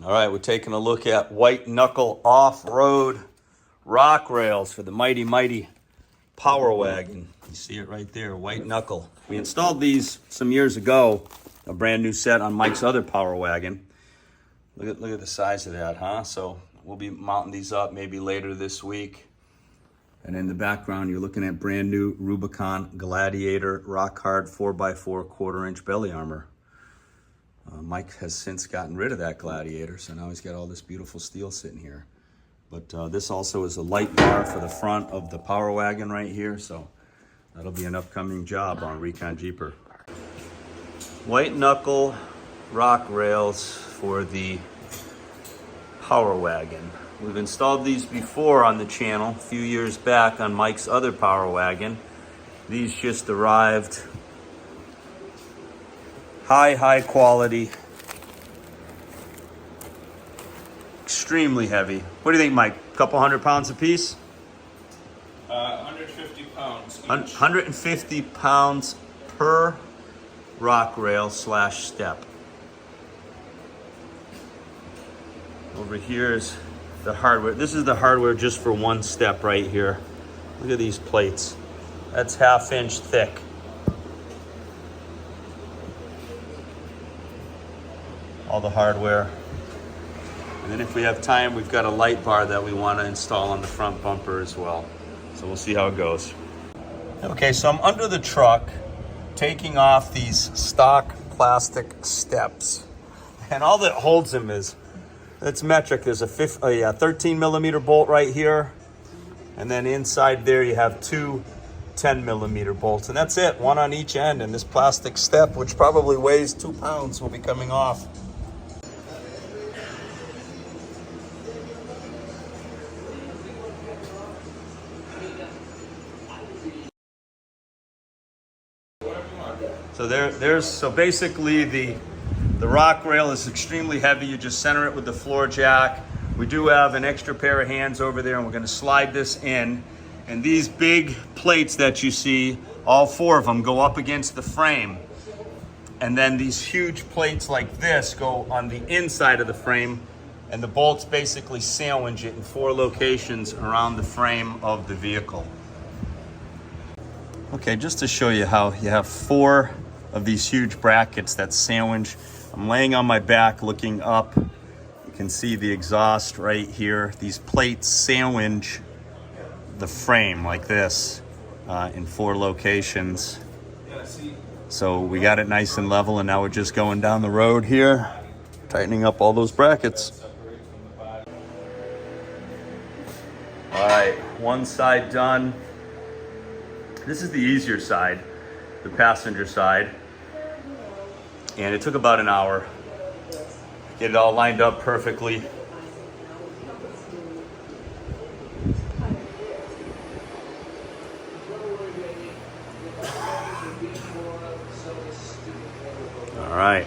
All right, we're taking a look at White Knuckle off-road rock rails for the mighty Power Wagon. You see it right there, White Knuckle. We installed these some years ago, a brand new set on Mike's other Power Wagon. Look at the size of that, huh? So we'll be mounting these up maybe later this week. And in the background, you're looking at brand new Rubicon Gladiator rock hard 4x4 1/4-inch belly armor. Mike has since gotten rid of that Gladiator, so now he's got all this beautiful steel sitting here. But this also is a light bar for the front of the Power Wagon right here, so that'll be an upcoming job on Recon Jeeper. White Knuckle rock rails for the Power Wagon. We've installed these before on the channel a few years back on Mike's other Power Wagon. These just arrived. High quality. Extremely heavy. What do you think, Mike? A couple 100 pounds a piece? 150 pounds each. 150 pounds per rock rail / step. Over here is the hardware. This is the hardware just for one step right here. Look at these plates. That's 1/2 inch thick. All the hardware. And then if we have time, we've got a light bar that we want to install on the front bumper as well. So we'll see how it goes. Okay, so I'm under the truck taking off these stock plastic steps. And all that holds them is, it's metric. There's a 13 millimeter bolt right here. And then inside there you have two 10 millimeter bolts. And that's it, one on each end. And this plastic step, which probably weighs 2 pounds, will be coming off. So so basically the rock rail is extremely heavy. You just center it with the floor jack. We do have an extra pair of hands over there, and we're gonna slide this in. And these big plates that you see, all 4 of them go up against the frame. And then these huge plates like this go on the inside of the frame, and the bolts basically sandwich it in 4 locations around the frame of the vehicle. Okay, just to show you how you have 4 of these huge brackets that sandwich. I'm laying on my back looking up. You can see the exhaust right here. These plates sandwich the frame like this in 4 locations. So we got it nice and level, and now we're just going down the road here, tightening up all those brackets. All right, one side done. This is the easier side, the passenger side. And it took about an hour. Get it all lined up perfectly. All right.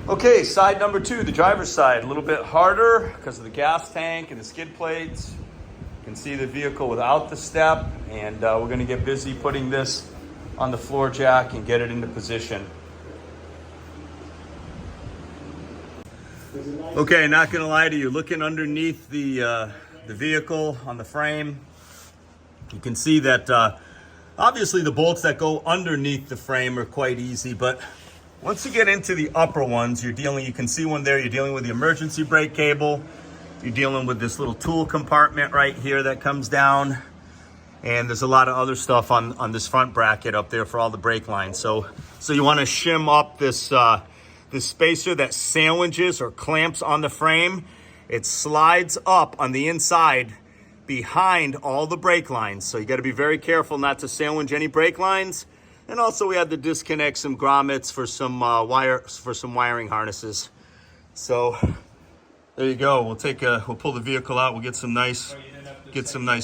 Okay, side number 2, the driver's side. A little bit harder because of the gas tank and the skid plates. You can see the vehicle without the step, and we're going to get busy putting this on the floor jack and get it into position. Okay, not going to lie to you. Looking underneath the vehicle on the frame, you can see that obviously the bolts that go underneath the frame are quite easy, but once you get into the upper ones, you can see one there, you're dealing with the emergency brake cable. You're dealing with this little tool compartment right here that comes down. And there's a lot of other stuff on this front bracket up there for all the brake lines. So you want to shim up this the spacer that sandwiches or clamps on the frame. It slides up on the inside behind all the brake lines. So you got to be very careful not to sandwich any brake lines. And also we had to disconnect some grommets for some wiring harnesses. So there you go. We'll pull the vehicle out. We'll get some nice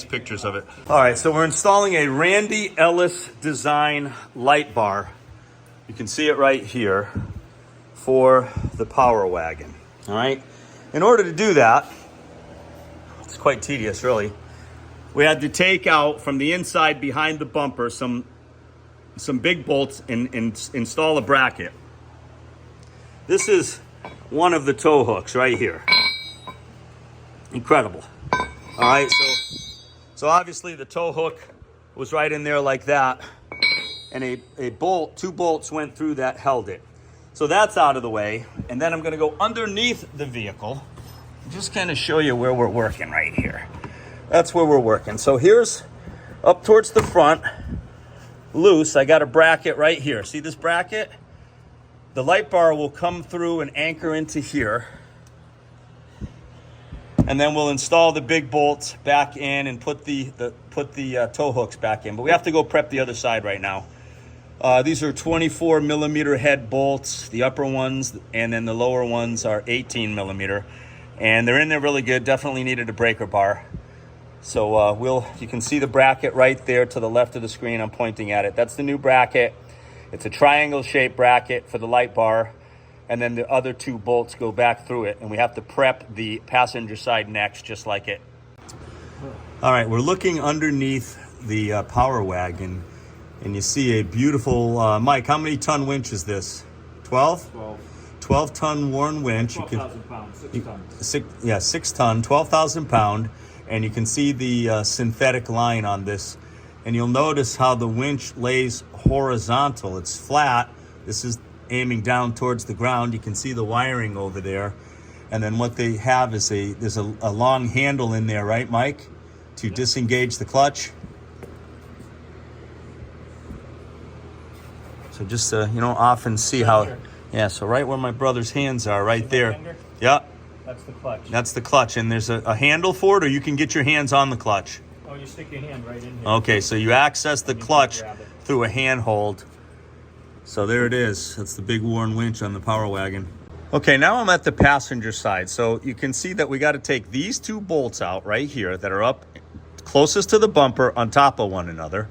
pictures of it. All right, so we're installing a Randy Ellis design light bar. You can see it right here for the Power Wagon. All right. In order to do that, it's quite tedious, really. We had to take out from the inside behind the bumper some big bolts and install a bracket. This is one of the tow hooks right here. Incredible. All right, so obviously the tow hook was right in there like that, and two bolts went through that, held it. So that's out of the way, and then I'm gonna go underneath the vehicle, just kind of show you where we're working right here. That's where we're working. So here's up towards the front, loose. I got a bracket right here. See this bracket? The light bar will come through and anchor into here. And then we'll install the big bolts back in and put the tow hooks back in. But we have to go prep the other side right now. These are 24 millimeter head bolts, the upper ones, and then the lower ones are 18 millimeter. And they're in there really good. Definitely needed a breaker bar. So you can see the bracket right there to the left of the screen. I'm pointing at it. That's the new bracket. It's a triangle shaped bracket for the light bar. And then the other two bolts go back through it. And we have to prep the passenger side next, just like it. All right, we're looking underneath the Power Wagon. And you see a beautiful, Mike, how many ton winch is this? 12? 12 ton Warn winch. 12,000 pounds, 6 tons. 6 ton, 12,000 pound. And you can see the synthetic line on this. And you'll notice how the winch lays horizontal. It's flat. This is aiming down towards the ground. You can see the wiring over there. And then what they have is there's a long handle in there, right, Mike? To disengage the clutch. So just, often see how, yeah, so right where my brother's hands are, right there. Yeah. That's the clutch. That's the clutch. And there's a handle for it, or you can get your hands on the clutch. Oh, you stick your hand right in here. Okay, so you access the clutch through a handhold. So there it is. That's the big Warn winch on the Power Wagon. Okay, now I'm at the passenger side. So you can see that we got to take these two bolts out right here that are up closest to the bumper on top of one another.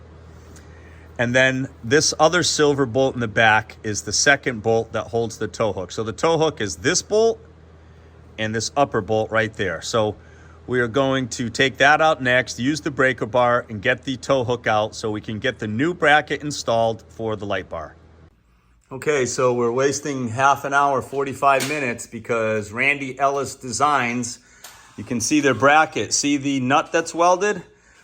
And then this other silver bolt in the back is the second bolt that holds the tow hook. So the tow hook is this bolt and this upper bolt right there. So we are going to take that out next, use the breaker bar, and get the tow hook out so we can get the new bracket installed for the light bar. Okay, so we're wasting half an hour, 45 minutes, because Randy Ellis Designs, you can see their bracket. See the nut that's welded?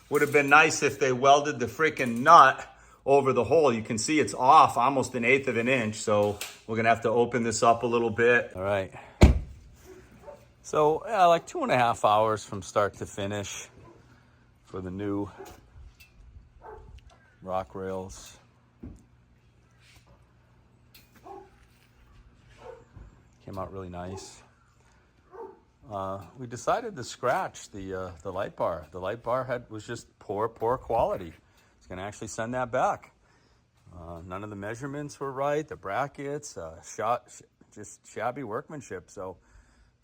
Would have been nice if they welded the freaking nut over the hole. You can see it's off almost 1/8 of an inch. So we're gonna have to open this up a little bit. All right. So like 2.5 hours from start to finish for the new rock rails. Came out really nice. We decided to scratch the light bar. The light bar was just poor quality. It's gonna actually send that back. None of the measurements were right. The brackets, just shabby workmanship. So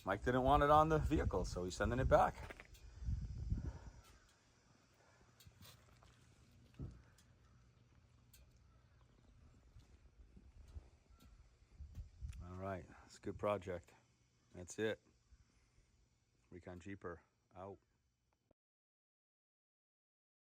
Mike didn't want it on the vehicle, so he's sending it back. All right, it's a good project. That's it. Recon Jeeper out.